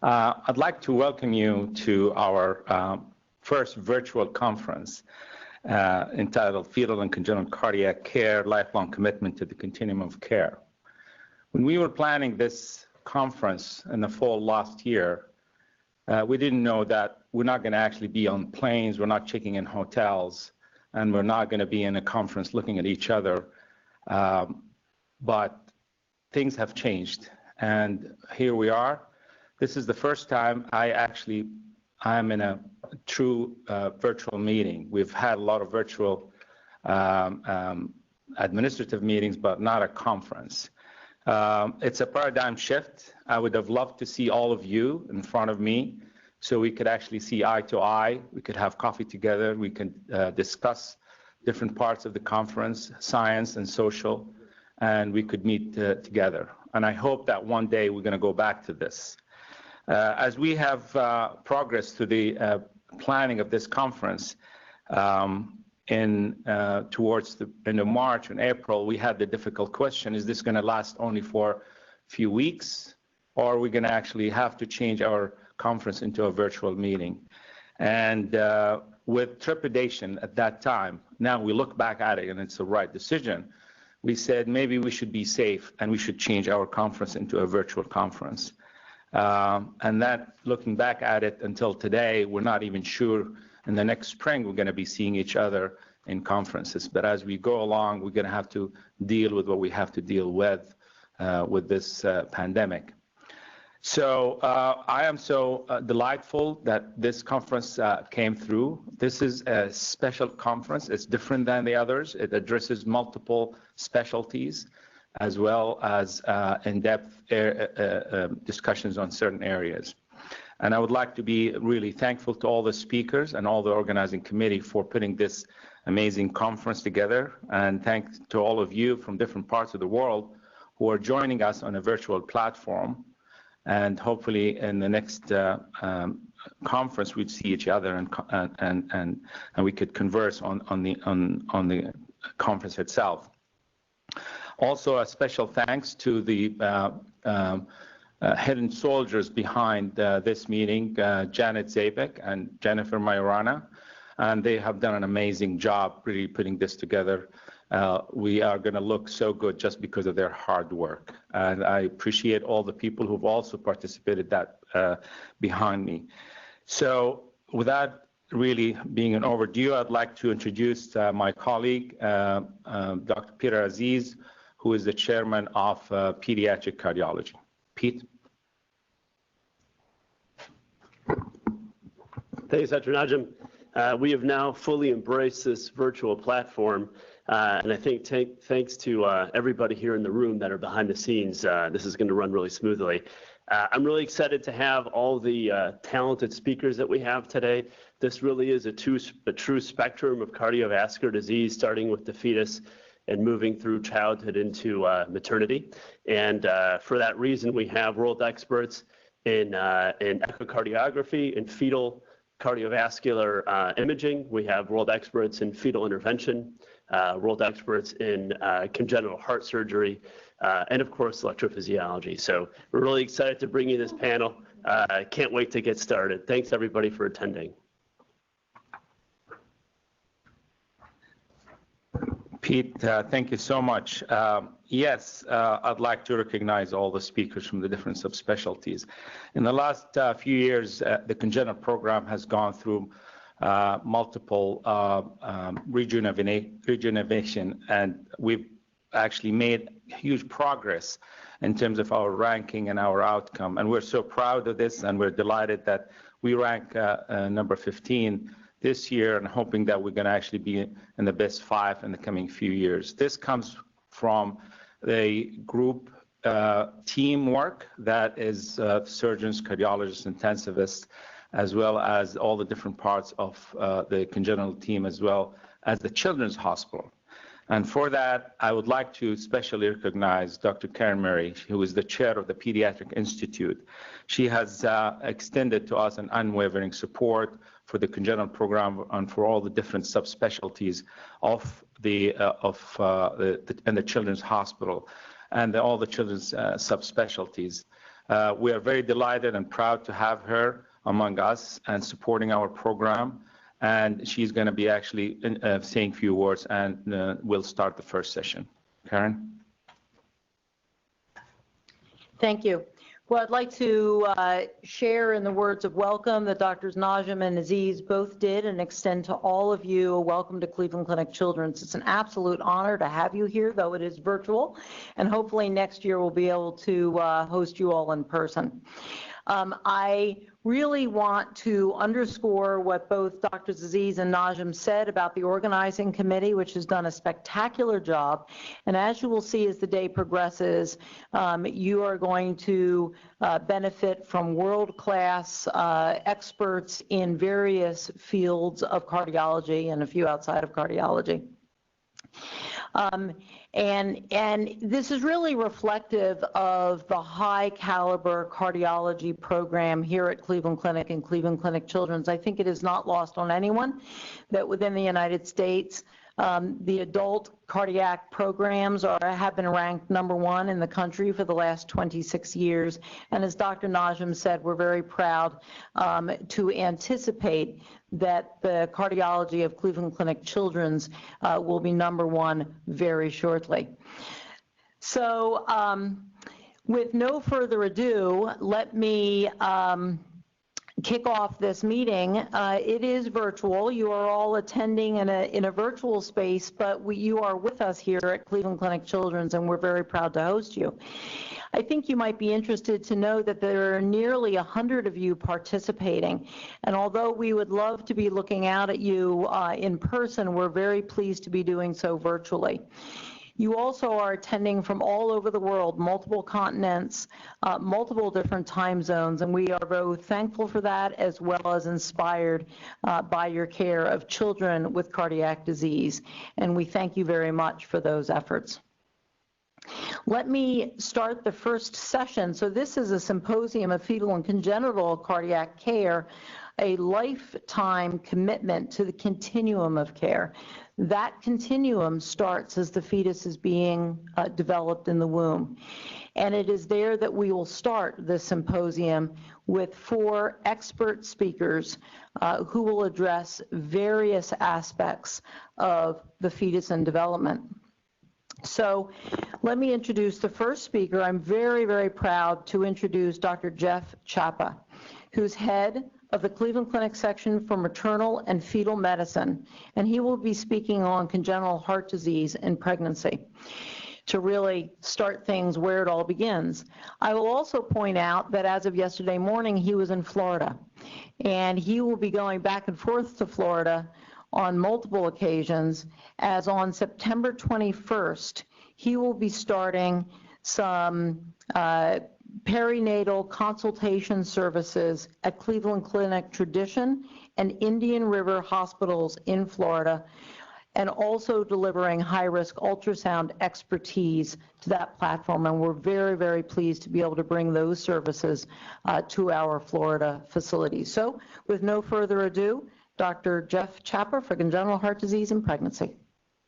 I'd like to welcome you to our first virtual conference entitled Fetal and Congenital Cardiac Care, Lifelong Commitment to the Continuum of Care. When we were planning this conference in the fall last year, we didn't know that we're not going to actually be on planes, we're not checking in hotels, and we're not going to be in a conference looking at each other. But things have changed, and here we are. This is the first time I'm in a true virtual meeting. We've had a lot of virtual administrative meetings, but not a conference. It's a paradigm shift. I would have loved to see all of you in front of me so we could actually see eye to eye. We could have coffee together. We could discuss different parts of the conference, science and social, and we could meet together. And I hope that one day we're going to go back to this. As we have progressed through the planning of this conference, towards the end of March and April, we had the difficult question: is this going to last only for a few weeks, or are we going to actually have to change our conference into a virtual meeting? And with trepidation at that time, now we look back at it and it's the right decision. We said maybe we should be safe and we should change our conference into a virtual conference. And that, looking back at it until today, we're not even sure in the next spring we're going to be seeing each other in conferences. But as we go along, we're going to have to deal with what we have to deal with this pandemic. So I am so delightful that this conference came through. This is a special conference. It's different than the others. It addresses multiple specialties, as well as in-depth discussions on certain areas. And I would like to be really thankful to all the speakers and all the organizing committee for putting this amazing conference together. And thanks to all of you from different parts of the world who are joining us on a virtual platform. And hopefully in the next conference, we'd see each other and we could converse on the conference itself. Also, a special thanks to the hidden soldiers behind this meeting, Janet Zabek and Jennifer Majorana, and they have done an amazing job really putting this together. We are going to look so good just because of their hard work, and I appreciate all the people who've also participated behind me. So without really being an overdue, I'd like to introduce my colleague, Dr. Peter Aziz, who is the chairman of Pediatric Cardiology. Pete. Thanks, Dr. Najm. We have now fully embraced this virtual platform, and I think thanks to everybody here in the room that are behind the scenes, this is going to run really smoothly. I'm really excited to have all the talented speakers that we have today. This really is a true spectrum of cardiovascular disease, starting with the fetus and moving through childhood into maternity. And for that reason, we have world experts in echocardiography, in fetal cardiovascular imaging. We have world experts in fetal intervention, world experts in congenital heart surgery, and of course, electrophysiology. So we're really excited to bring you this panel. Can't wait to get started. Thanks everybody for attending. Pete, thank you so much. Yes, I'd like to recognize all the speakers from the different subspecialties. In the last few years, the congenital program has gone through multiple rejuvenation, and we've actually made huge progress in terms of our ranking and our outcome. And we're so proud of this, and we're delighted that we rank number 15 this year, and hoping that we're going to actually be in the best 5 in the coming few years. This comes from the group teamwork that is surgeons, cardiologists, intensivists, as well as all the different parts of the congenital team, as well as the Children's Hospital. And for that, I would like to especially recognize Dr. Karen Murray, who is the chair of the Pediatric Institute. She has extended to us an unwavering support for the congenital program and for all the different subspecialties of the Children's Hospital and all the children's subspecialties. We are very delighted and proud to have her among us and supporting our program. And she's going to be actually saying a few words, and we'll start the first session. Karen? Thank you. Well, I'd like to share in the words of welcome that Drs. Najm and Aziz both did and extend to all of you a welcome to Cleveland Clinic Children's. It's an absolute honor to have you here, though it is virtual, and hopefully next year we'll be able to host you all in person. I really want to underscore what both Drs. Aziz and Najm said about the organizing committee, which has done a spectacular job. And as you will see as the day progresses, you are going to benefit from world-class experts in various fields of cardiology and a few outside of cardiology. And this is really reflective of the high caliber cardiology program here at Cleveland Clinic and Cleveland Clinic Children's. I think it is not lost on anyone that within the United States, the adult cardiac programs have been ranked #1 in the country for the last 26 years. And as Dr. Najm said, we're very proud to anticipate that the cardiology of Cleveland Clinic Children's will be #1 very shortly. So with no further ado, let me kick off this meeting. It is virtual. You are all attending in a virtual space, but you are with us here at Cleveland Clinic Children's, and we're very proud to host you. I think you might be interested to know that there are nearly 100 of you participating, and although we would love to be looking out at you in person, we're very pleased to be doing so virtually. You also are attending from all over the world, multiple continents, multiple different time zones, and we are both thankful for that as well as inspired by your care of children with cardiac disease, and we thank you very much for those efforts. Let me start the first session. So this is a symposium of fetal and congenital cardiac care, a lifetime commitment to the continuum of care. That continuum starts as the fetus is being developed in the womb. And it is there that we will start this symposium with 4 expert speakers who will address various aspects of the fetus and development. So let me introduce the first speaker. I'm very, very proud to introduce Dr. Jeff Chapa, who's head of the Cleveland Clinic section for maternal and fetal medicine, and he will be speaking on congenital heart disease in pregnancy to really start things where it all begins. I will also point out that as of yesterday morning, he was in Florida, and he will be going back and forth to Florida on multiple occasions, as on September 21st, he will be starting some perinatal consultation services at Cleveland Clinic Tradition and Indian River Hospitals in Florida, and also delivering high-risk ultrasound expertise to that platform. And we're very, very pleased to be able to bring those services to our Florida facilities. So with no further ado, Dr. Jeff Chapa for congenital heart disease and pregnancy.